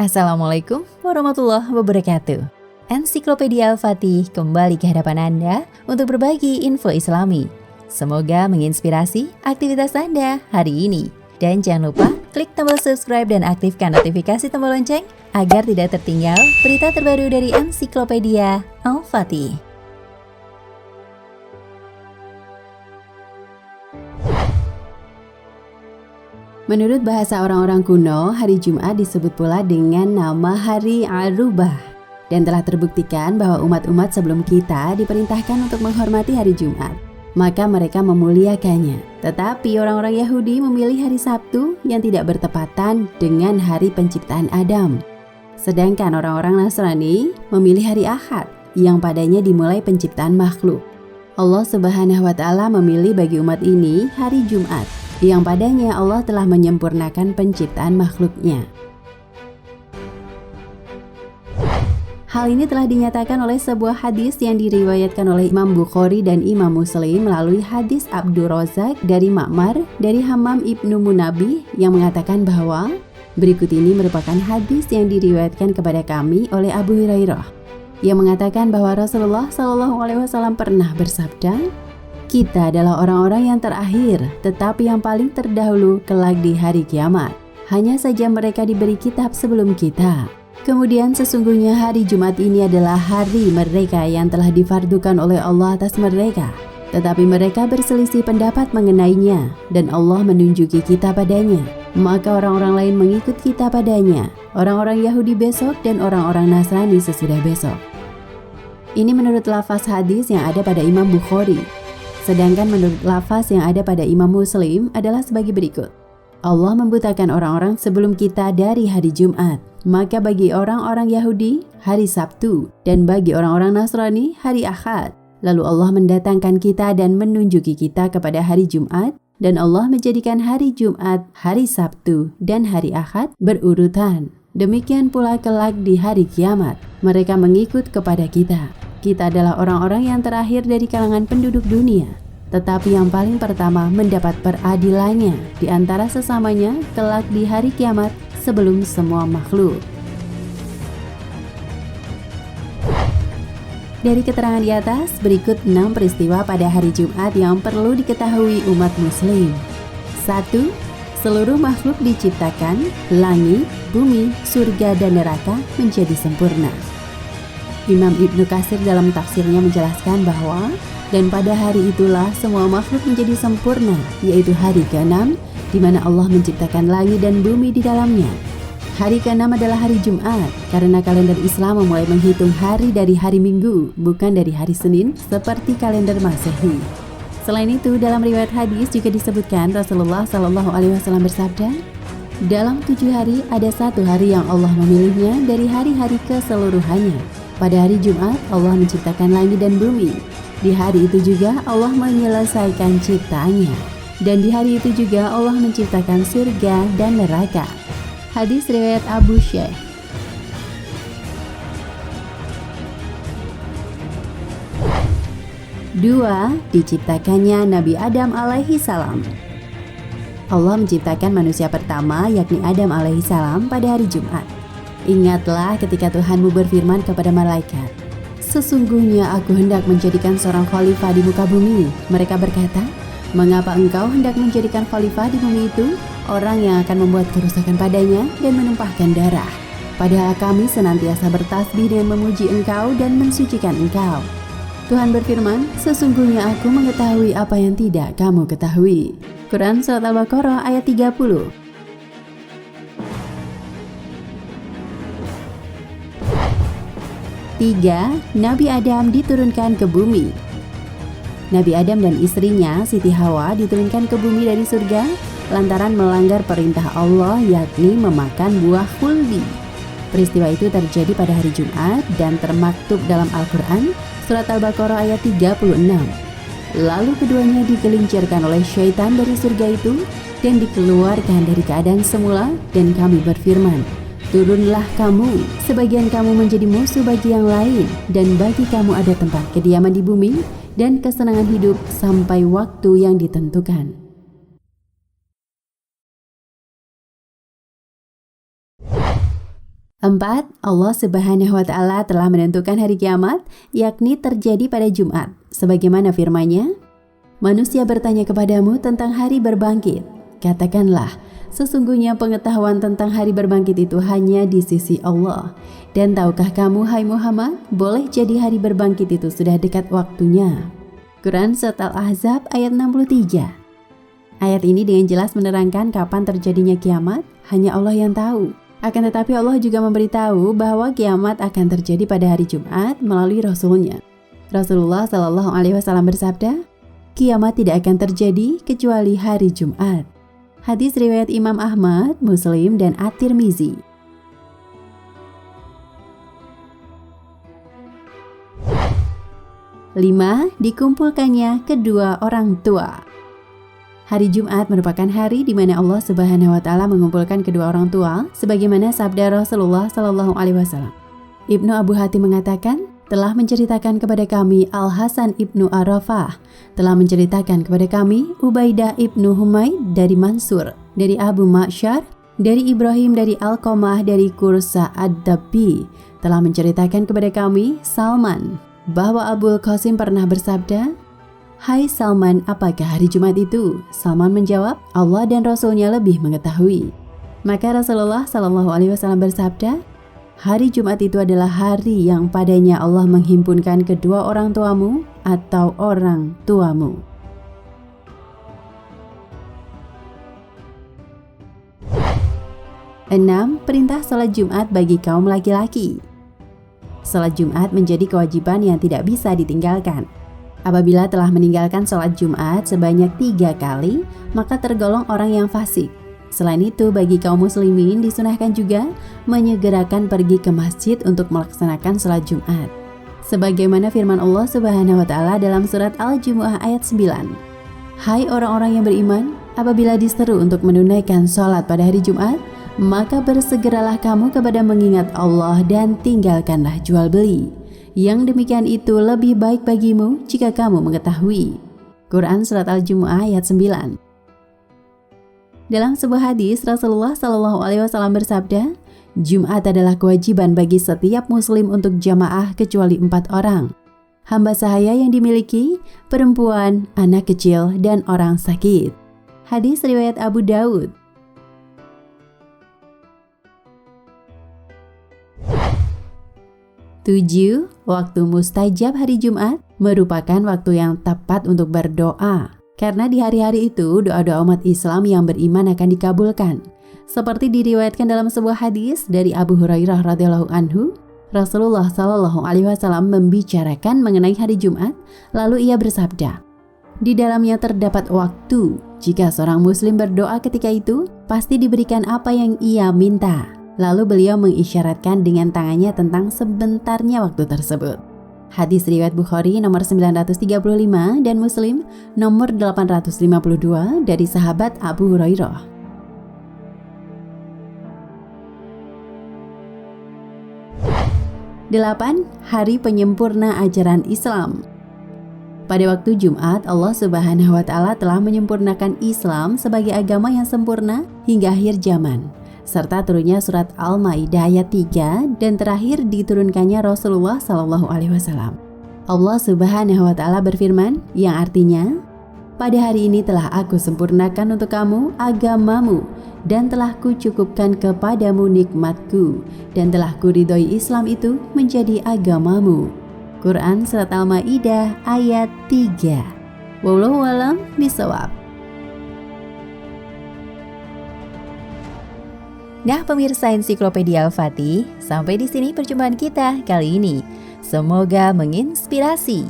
Assalamualaikum warahmatullahi wabarakatuh. Ensiklopedia Al-Fatih kembali ke hadapan Anda untuk berbagi info Islami. Semoga menginspirasi aktivitas Anda hari ini. Dan jangan lupa klik tombol subscribe dan aktifkan notifikasi tombol lonceng agar tidak tertinggal berita terbaru dari Ensiklopedia Al-Fatih. Menurut bahasa orang-orang kuno, hari Jumat disebut pula dengan nama Hari Arubah. Dan telah terbuktikan bahwa umat-umat sebelum kita diperintahkan untuk menghormati hari Jumat. Maka mereka memuliakannya. Tetapi orang-orang Yahudi memilih hari Sabtu yang tidak bertepatan dengan hari penciptaan Adam. Sedangkan orang-orang Nasrani memilih hari Ahad yang padanya dimulai penciptaan makhluk. Allah Subhanahu wa Ta'ala memilih bagi umat ini hari Jumat, yang padanya Allah telah menyempurnakan penciptaan makhluknya. Hal ini telah dinyatakan oleh sebuah hadis yang diriwayatkan oleh Imam Bukhari dan Imam Muslim melalui hadis Abdurrazzaq dari Ma'mar dari Hammam ibnu Munabbih yang mengatakan bahwa berikut ini merupakan hadis yang diriwayatkan kepada kami oleh Abu Hurairah yang mengatakan bahwa Rasulullah SAW pernah bersabda, "Kita adalah orang-orang yang terakhir, tetapi yang paling terdahulu kelak di hari kiamat. Hanya saja mereka diberi kitab sebelum kita. Kemudian sesungguhnya hari Jumat ini adalah hari mereka yang telah difardukan oleh Allah atas mereka. Tetapi mereka berselisih pendapat mengenainya, dan Allah menunjuki kita padanya. Maka orang-orang lain mengikut kita padanya, orang-orang Yahudi besok dan orang-orang Nasrani sesudah besok." Ini menurut lafaz hadis yang ada pada Imam Bukhari. Sedangkan menurut lafaz yang ada pada Imam Muslim adalah sebagai berikut. Allah membutakan orang-orang sebelum kita dari hari Jumat. Maka bagi orang-orang Yahudi, hari Sabtu. Dan bagi orang-orang Nasrani, hari Ahad. Lalu Allah mendatangkan kita dan menunjuki kita kepada hari Jumat. Dan Allah menjadikan hari Jumat, hari Sabtu, dan hari Ahad berurutan. Demikian pula kelak di hari kiamat. Mereka mengikut kepada kita. Kita adalah orang-orang yang terakhir dari kalangan penduduk dunia, tetapi yang paling pertama mendapat peradilannya di antara sesamanya kelak di hari kiamat sebelum semua makhluk. Dari keterangan di atas, berikut 6 peristiwa pada hari Jumat yang perlu diketahui umat muslim. 1. Seluruh makhluk diciptakan, langit, bumi, surga, dan neraka menjadi sempurna. Imam Ibnu Katsir dalam tafsirnya menjelaskan bahwa dan pada hari itulah semua makhluk menjadi sempurna, yaitu hari ke-6 di mana Allah menciptakan langit dan bumi di dalamnya. Hari ke-6 adalah hari Jumat karena kalender Islam memulai menghitung hari dari hari Minggu, bukan dari hari Senin seperti kalender Masehi. Selain itu, dalam riwayat hadis juga disebutkan Rasulullah SAW bersabda, "Dalam 7 hari ada 1 hari yang Allah memilihnya dari hari-hari keseluruhannya. Pada hari Jumat, Allah menciptakan langit dan bumi. Di hari itu juga Allah menyelesaikan ciptaannya. Dan di hari itu juga Allah menciptakan surga dan neraka." Hadis riwayat Abu Syekh. 2. Diciptakannya Nabi Adam alaihi salam. Allah menciptakan manusia pertama yakni Adam alaihi salam pada hari Jumat. Ingatlah ketika Tuhanmu berfirman kepada malaikat, "Sesungguhnya aku hendak menjadikan seorang khalifah di muka bumi." Mereka berkata, "Mengapa engkau hendak menjadikan khalifah di bumi itu? Orang yang akan membuat kerusakan padanya dan menumpahkan darah. Padahal kami senantiasa bertasbih dengan memuji engkau dan mensucikan engkau." Tuhan berfirman, "Sesungguhnya aku mengetahui apa yang tidak kamu ketahui." Quran Surat Al-Baqarah ayat 30. 3. Nabi Adam diturunkan ke bumi. Nabi Adam dan istrinya Siti Hawa diturunkan ke bumi dari surga lantaran melanggar perintah Allah yakni memakan buah khuldi. Peristiwa itu terjadi pada hari Jumat dan termaktub dalam Al-Quran Surat Al-Baqarah ayat 36. Lalu keduanya digelincirkan oleh syaitan dari surga itu dan dikeluarkan dari keadaan semula, dan kami berfirman, "Turunlah kamu, sebagian kamu menjadi musuh bagi yang lain, dan bagi kamu ada tempat kediaman di bumi dan kesenangan hidup sampai waktu yang ditentukan." 4. Allah Subhanahu wa Ta'ala telah menentukan hari kiamat, yakni terjadi pada Jumat, sebagaimana firman-Nya, "Manusia bertanya kepadamu tentang hari berbangkit. Katakanlah, sesungguhnya pengetahuan tentang hari berbangkit itu hanya di sisi Allah. Dan tahukah kamu, hai Muhammad, boleh jadi hari berbangkit itu sudah dekat waktunya." Quran Surat Al-Ahzab ayat 63. Ayat ini dengan jelas menerangkan kapan terjadinya kiamat, hanya Allah yang tahu. Akan tetapi Allah juga memberitahu bahwa kiamat akan terjadi pada hari Jumat melalui Rasul-Nya. Rasulullah Shallallahu Alaihi Wasallam bersabda, "Kiamat tidak akan terjadi kecuali hari Jumat." Hadis riwayat Imam Ahmad, Muslim, dan At-Tirmizi. 5. Dikumpulkannya kedua orang tua. Hari Jumat merupakan hari di mana Allah Subhanahu wa Ta'ala mengumpulkan kedua orang tua, sebagaimana sabda Rasulullah Shallallahu Alaihi Wasallam. Ibnu Abu Hatim mengatakan, telah menceritakan kepada kami Al-Hasan ibnu Arafah, telah menceritakan kepada kami Ubaidah ibnu Humaid dari Mansur, dari Abu Ma'syar, dari Ibrahim, dari Alqamah, dari Kursa Ad-Dabbi, telah menceritakan kepada kami Salman, bahwa Abul Qasim pernah bersabda, "Hai Salman, apakah hari Jumat itu?" Salman menjawab, "Allah dan Rasul-Nya lebih mengetahui." Maka Rasulullah Shallallahu Alaihi Wasallam bersabda, "Hari Jumat itu adalah hari yang padanya Allah menghimpunkan kedua orang tuamu atau orang tuamu." Enam, perintah salat Jumat bagi kaum laki-laki. Salat Jumat menjadi kewajiban yang tidak bisa ditinggalkan. Apabila telah meninggalkan sholat Jumat sebanyak 3 kali, maka tergolong orang yang fasik. Selain itu, bagi kaum muslimin disunahkan juga menyegerakan pergi ke masjid untuk melaksanakan sholat Jumat. Sebagaimana firman Allah Subhanahu wa Ta'ala dalam surat Al-Jumu'ah ayat 9. "Hai orang-orang yang beriman, apabila diseru untuk menunaikan sholat pada hari Jumat, maka bersegeralah kamu kepada mengingat Allah dan tinggalkanlah jual beli. Yang demikian itu lebih baik bagimu jika kamu mengetahui." Quran Surat Al-Jumu'ah ayat 9. Dalam sebuah hadis, Rasulullah Shallallahu Alaihi Wasallam bersabda, "Jumat adalah kewajiban bagi setiap muslim untuk jamaah kecuali 4 orang. Hamba sahaya yang dimiliki, perempuan, anak kecil, dan orang sakit." Hadis riwayat Abu Daud. 7. Waktu mustajab hari Jumat merupakan waktu yang tepat untuk berdoa. Karena di hari-hari itu, doa-doa umat Islam yang beriman akan dikabulkan. Seperti diriwayatkan dalam sebuah hadis dari Abu Hurairah radhiyallahu anhu, Rasulullah Shallallahu Alaihi Wasallam membicarakan mengenai hari Jumat, lalu ia bersabda, "Di dalamnya terdapat waktu. Jika seorang muslim berdoa ketika itu, pasti diberikan apa yang ia minta." Lalu beliau mengisyaratkan dengan tangannya tentang sebentarnya waktu tersebut. Hadis riwayat Bukhari nomor 935 dan Muslim nomor 852 dari sahabat Abu Hurairah. 8. Hari penyempurna ajaran Islam. Pada waktu Jumat, Allah Subhanahu wa Ta'ala telah menyempurnakan Islam sebagai agama yang sempurna hingga akhir zaman, serta turunnya surat Al-Maidah ayat 3 dan terakhir diturunkannya Rasulullah Shallallahu Alaihi Wasallam. Allah Subhanahu wa Ta'ala berfirman, yang artinya, "Pada hari ini telah aku sempurnakan untuk kamu agamamu dan telah kucukupkan kepadamu nikmatku dan telah kuridhoi Islam itu menjadi agamamu." Quran Surat Al-Maidah ayat 3. Wallahu a'lam bishawab. Nah pemirsa Ensiklopedia Al-Fatih, sampai di sini perjumpaan kita kali ini. Semoga menginspirasi.